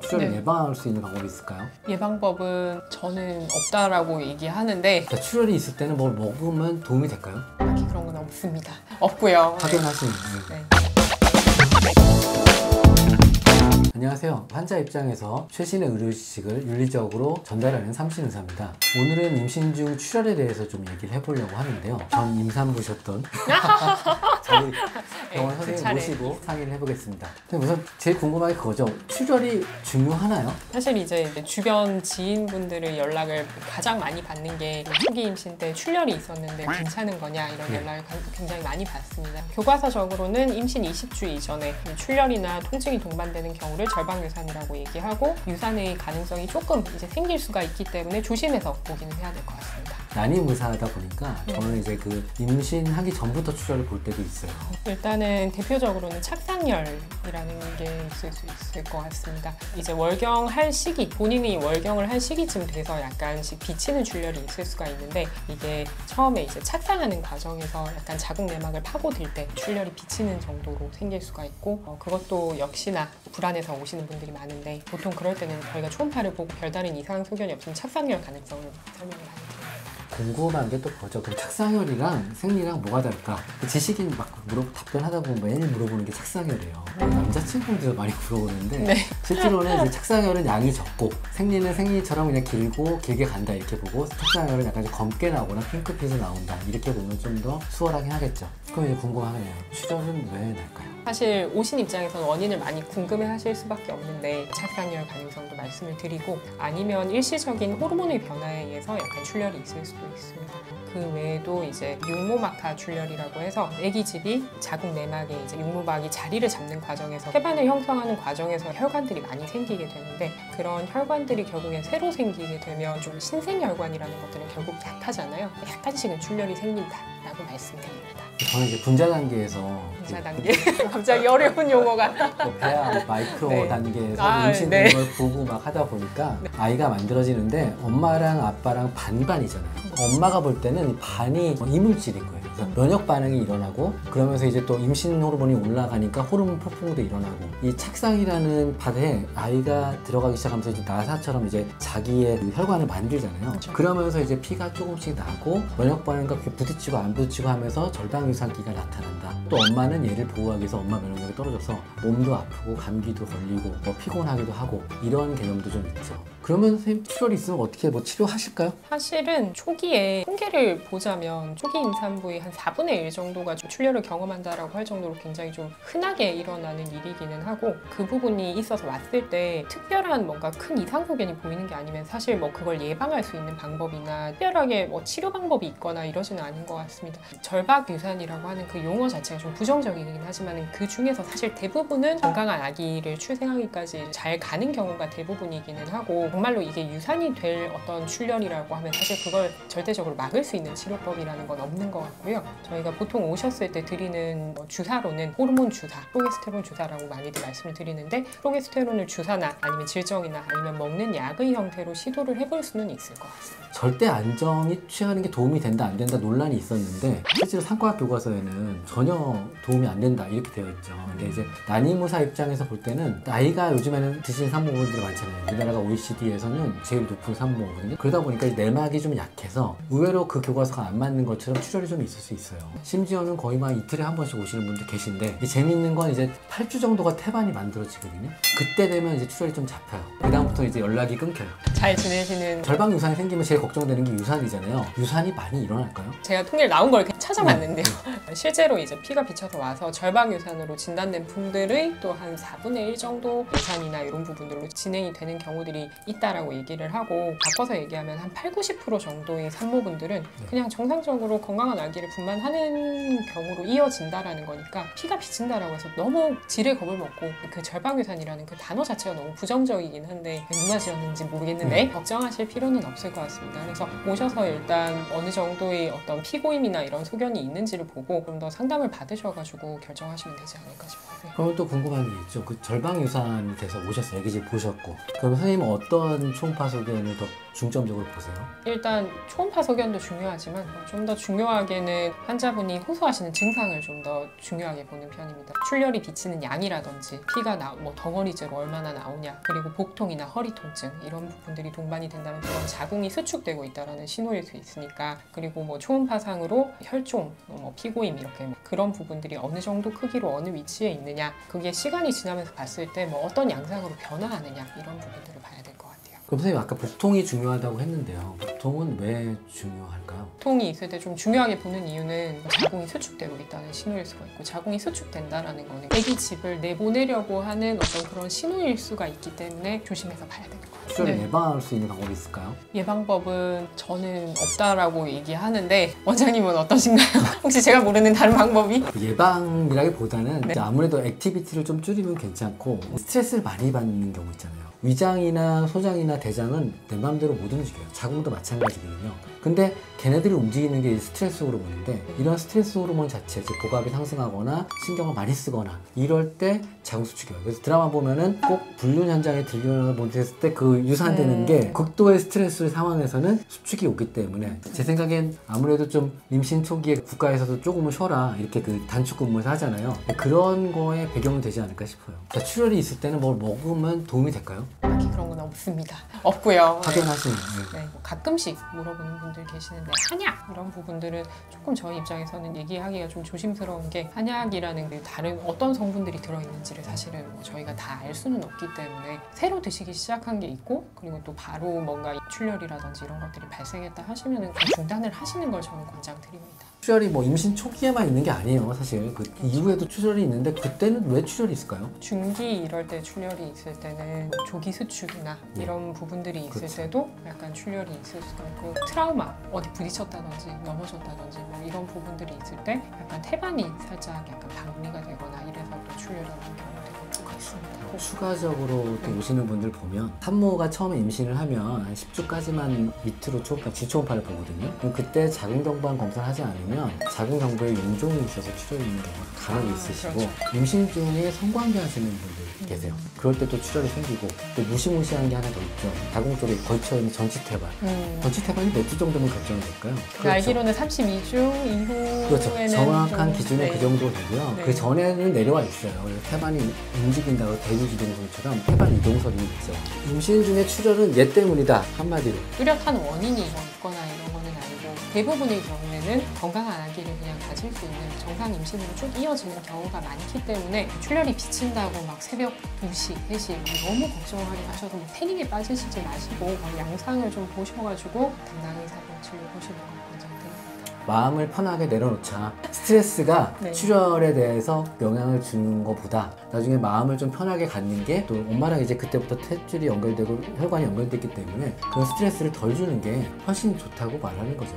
출혈을 네. 예방할 수 있는 방법이 있을까요? 예방법은 저는 없다라고 얘기하는데 그러니까 출혈이 있을 때는 뭘 먹으면 도움이 될까요? 딱히 그런 건 없습니다. 없고요. 확인하시는 네. 안녕하세요. 환자 입장에서 최신의 의료 지식을 윤리적으로 전달하는 삼신 의사입니다. 오늘은 임신 중 출혈에 대해서 좀 얘기를 해보려고 하는데요. 전 임산부셨던 저희 병원 그 선생님 차례. 모시고 상의를 해보겠습니다. 근데 우선 제일 궁금한 게 그거죠. 출혈이 중요하나요? 사실 이제 주변 지인분들의 연락을 가장 많이 받는 게 초기 임신 때 출혈이 있었는데 괜찮은 거냐 이런 연락을 굉장히 많이 받습니다. 교과서적으로는 임신 20주 이전에 출혈이나 통증이 동반되는 경우를 절방유산이라고 얘기하고 유산의 가능성이 조금 이제 생길 수가 있기 때문에 조심해서 보기는 해야 될 것 같습니다. 난임 의사다 보니까 저는 이제 그 임신하기 전부터 출혈을 볼 때도 있어요. 일단은 대표적으로는 착상열이라는 게 있을 수 있을 것 같습니다. 이제 월경할 시기, 본인이 월경을 할 시기쯤 돼서 약간씩 비치는 출혈이 있을 수가 있는데 이게 처음에 이제 착상하는 과정에서 약간 자궁 내막을 파고들 때 출혈이 비치는 정도로 생길 수가 있고 그것도 역시나 불안해서 오시는 분들이 많은데 보통 그럴 때는 저희가 초음파를 보고 별다른 이상 소견이 없으면 착상열 가능성을 설명을 많이 드립니다. 궁금한 게 또 그거죠. 그럼 착상혈이랑 생리랑 뭐가 다를까? 지식인 막 답변하다 보면 매일 물어보는 게 착상혈이에요. 남자친구들도 많이 물어보는데 네. 실제로는 이제 착상혈은 양이 적고 생리는 생리처럼 그냥 길게 간다 이렇게 보고 착상혈은 약간 좀 검게 나오거나 핑크빛이 나온다 이렇게 보면 좀 더 수월하긴 하겠죠. 그럼 이제 궁금하네요. 출혈은 왜 날까요? 사실 오신 입장에서는 원인을 많이 궁금해 하실 수밖에 없는데 착상열 가능성도 말씀을 드리고 아니면 일시적인 호르몬의 변화에 의해서 약간 출혈이 있을 수도 있습니다. 그 외에도 이제 육모막하 출혈이라고 해서 아기집이 자궁 내막에 이제 육모막이 자리를 잡는 과정에서 혈관을 형성하는 과정에서 혈관들이 많이 생기게 되는데 그런 혈관들이 결국엔 새로 생기게 되면 좀 신생혈관이라는 것들은 결국 약하잖아요. 약간씩은 출혈이 생긴다라고 말씀드립니다. 저는 이제 분자 단계에서 분자 단계 갑자기 어려운 용어가 배아 마이크로 네. 단계에서 임신되는 걸 보고 막 하다 보니까 아이가 만들어지는데 엄마랑 아빠랑 반반이잖아요. 엄마가 볼 때는 반이 이물질인 거예요. 그래서 면역 반응이 일어나고 그러면서 이제 또 임신 호르몬이 올라가니까 호르몬 폭풍도 일어나고 이 착상이라는 바다에 아이가 들어가기 시작하면서 이제 나사처럼 이제 자기의 그 혈관을 만들잖아요. 그렇죠. 그러면서 이제 피가 조금씩 나고 면역 반응과 부딪히고 안 부딪히고 하면서 절방유산기가 나타난다. 또 엄마는 얘를 보호하기 위해서 엄마 면역력이 떨어져서 몸도 아프고 감기도 걸리고 뭐 피곤하기도 하고 이런 개념도 좀 있죠. 그러면 선생님 출혈이 있으면 어떻게 뭐 치료하실까요? 사실은 초기에 통계를 보자면 초기 임산부의 한 4분의 1 정도가 좀 출혈을 경험한다라고 할 정도로 굉장히 좀 흔하게 일어나는 일이기는 하고 그 부분이 있어서 왔을 때 특별한 뭔가 큰 이상 소견이 보이는 게 아니면 사실 뭐 그걸 예방할 수 있는 방법이나 특별하게 뭐 치료 방법이 있거나 이러지는 않은 것 같습니다. 절박유산이라고 하는 그 용어 자체가 좀 부정적이긴 하지만 그 중에서 사실 대부분은 건강한 아기를 출생하기까지 잘 가는 경우가 대부분이기는 하고 정말로 이게 유산이 될 어떤 출혈이라고 하면 사실 그걸 절대적으로 막을 수 있는 치료법이라는 건 없는 것 같고요. 저희가 보통 오셨을 때 드리는 주사로는 호르몬 주사, 프로게스테론 주사라고 많이들 말씀을 드리는데 프로게스테론을 주사나 아니면 질정이나 아니면 먹는 약의 형태로 시도를 해볼 수는 있을 것 같습니다. 절대 안정이 취하는 게 도움이 된다 안 된다 논란이 있었는데 실제로 상과학 교과서에는 전혀 도움이 안 된다 이렇게 되어 있죠. 근데 이제 난임의사 입장에서 볼 때는 나이가 요즘에는 드시는 산모분들이 많잖아요. 우리나라가 OECD에서는 제일 높은 산모거든요. 그러다 보니까 내막이 좀 약해서 의외로 그 교과서가 안 맞는 것처럼 출혈이 좀 있을 수 있어요. 심지어는 거의 막 이틀에 한 번씩 오시는 분들 계신데 재밌는 건 이제 8주 정도가 태반이 만들어지거든요. 그때 되면 이제 출혈이 좀 잡혀요. 그다음부터 이제 연락이 끊겨요. 잘 지내시는 절방유산이 생기면 제일 걱정되는 게 유산이잖아요. 유산이 많이 일어날까요? 제가 통계를 나온 걸 찾아봤는데요. 실제로 이제 피가 비쳐서 와서 절방유산으로 진단된 분들의 또 한 4분의 1 정도 유산이나 이런 부분들로 진행이 되는 경우들이 있다라고 얘기를 하고 바꿔서 얘기하면 한 80~90% 정도의 산모분들은 그냥 정상적으로 건강한 아기를 분만하는 경우로 이어진다라는 거니까 피가 비친다라고 해서 너무 지레 겁을 먹고 그 절방유산이라는 그 단어 자체가 너무 부정적이긴 한데 누가 지었는지 모르겠는데 걱정하실 필요는 없을 것 같습니다. 그래서 오셔서 일단 어느 정도의 어떤 피고임이나 이런 소견이 있는지를 보고 좀 더 상담을 받으셔가지고 결정하시면 되지 않을까 싶어요. 그럼 또 궁금한 게 있죠. 그 절방유산이 돼서 오셨어요. 애기집 보셨고. 그럼 선생님은 어떤 어떤 초음파 소견을 더 중점적으로 보세요? 일단 초음파 소견도 중요하지만 좀 더 중요하게는 환자분이 호소하시는 증상을 좀 더 중요하게 보는 편입니다. 출혈이 비치는 양이라든지 피가 뭐 덩어리째로 얼마나 나오냐, 그리고 복통이나 허리 통증 이런 부분들이 동반이 된다면 그건 자궁이 수축되고 있다는 신호일 수 있으니까, 그리고 뭐 초음파상으로 혈종, 뭐 피고임 이렇게 그런 부분들이 어느 정도 크기로 어느 위치에 있느냐, 그게 시간이 지나면서 봤을 때 뭐 어떤 양상으로 변화하느냐 이런 부분들을 봐야 될 것 같아요. 그럼 선생님 아까 복통이 중요하다고 했는데요. 복통은 왜 중요할까요? 복통이 있을 때 좀 중요하게 보는 이유는 자궁이 수축되고 있다는 신호일 수가 있고, 자궁이 수축된다라는 거는 아기집을 내보내려고 하는 어떤 그런 신호일 수가 있기 때문에 조심해서 봐야 되는 거예요. 출혈을 예방할 수 있는 방법이 있을까요? 예방법은 저는 없다라고 얘기하는데 원장님은 어떠신가요? 혹시 제가 모르는 다른 방법이? 예방이라기보다는 네. 이제 아무래도 액티비티를 좀 줄이면 괜찮고, 스트레스를 많이 받는 경우 있잖아요. 위장이나 소장이나 대장은 내 마음대로 못 움직여요. 자궁도 마찬가지거든요. 근데 걔네들이 움직이는 게 스트레스 호르몬인데, 이런 스트레스 호르몬 자체, 즉 고각이 상승하거나 신경을 많이 쓰거나 이럴 때 자궁 수축이에요. 그래서 드라마 보면은 꼭 불륜 현장에 들려나 보냈을 때 그 유산되는 게 극도의 스트레스 상황에서는 수축이 오기 때문에, 제 생각엔 아무래도 좀 임신 초기에 국가에서도 조금은 쉬어라 이렇게 그 단축 근무에서 하잖아요. 그런 거에 배경은 되지 않을까 싶어요. 자, 출혈이 있을 때는 뭘 먹으면 도움이 될까요? 딱히 그런 건 없습니다. 없고요. 확인하시면. 네, 뭐 가끔씩 물어보는 분들 계시는데 한약 이런 부분들은 조금 저희 입장에서는 얘기하기가 좀 조심스러운 게, 한약이라는 게 다른 어떤 성분들이 들어있는지를 사실은 뭐 저희가 다 알 수는 없기 때문에 새로 드시기 시작한 게 있고, 그리고 또 바로 뭔가 출혈이라든지 이런 것들이 발생했다 하시면은 그 중단을 하시는 걸 저는 권장드립니다. 출혈이 뭐 임신 초기에만 있는 게 아니에요. 사실 그 이후에도 출혈이 있는데, 그때는 왜 출혈이 있을까요? 중기 이럴 때 출혈이 있을 때는 조기 수축이나 이런 부분들이 있을 그렇죠. 때도 약간 출혈이 있을 수가 있고, 트라우마, 어디 부딪혔다든지 넘어졌다든지 뭐 이런 부분들이 있을 때 약간 태반이 살짝 약간 방리가 되거나 이래서 또 출혈하는 경우들이 있습니다. 추가적으로 또 오시는 분들 보면, 산모가 처음에 임신을 하면 한 10주까지만 밑으로 초음파, 지초음파를 보거든요. 그럼 그때 자궁경부암 검사를 하지 않으면 자궁경부에 윤종이 있어서 출혈이 있는 경우가 간혹 있으시고, 그렇죠. 임신 중에 성관계 하시는 분들 계세요. 그럴 때 또 출혈이 생기고, 또 무시무시한 게 하나 더 있죠. 자궁 쪽에 걸쳐있는 전치태반. 전치태반이 몇 주 정도면 결정이 될까요? 알기로는 32주 이후에는 그렇죠. 정확한 기준은 네. 그 정도 되고요. 네. 그 전에는 내려와 있어요. 그래서 태반이 움직인다고 대류지동설처럼 태반 이동설이 있죠. 임신 중에 출혈은 얘 때문이다, 한마디로. 뚜렷한 원인이 뭐 있거나 이런 거는 아니고, 대부분의 경우에는 건강한 아기를 그냥 가질 수 있는 정상 임신으로 쭉 이어지는 경우가 많기 때문에, 출혈이 비친다고 막 새벽 2시, 3시 너무 걱정하게 하셔서 뭐 패닉에 빠지시지 마시고 양상을 좀 보셔가지고 당당히 사병 치료 보시는 걸 권장드립니다. 마음을 편하게 내려놓자. 스트레스가 네. 출혈에 대해서 영향을 주는 것보다 나중에 마음을 좀 편하게 갖는 게, 또 엄마랑 이제 그때부터 탯줄이 연결되고 혈관이 연결됐기 때문에 그런 스트레스를 덜 주는 게 훨씬 좋다고 말하는 거죠.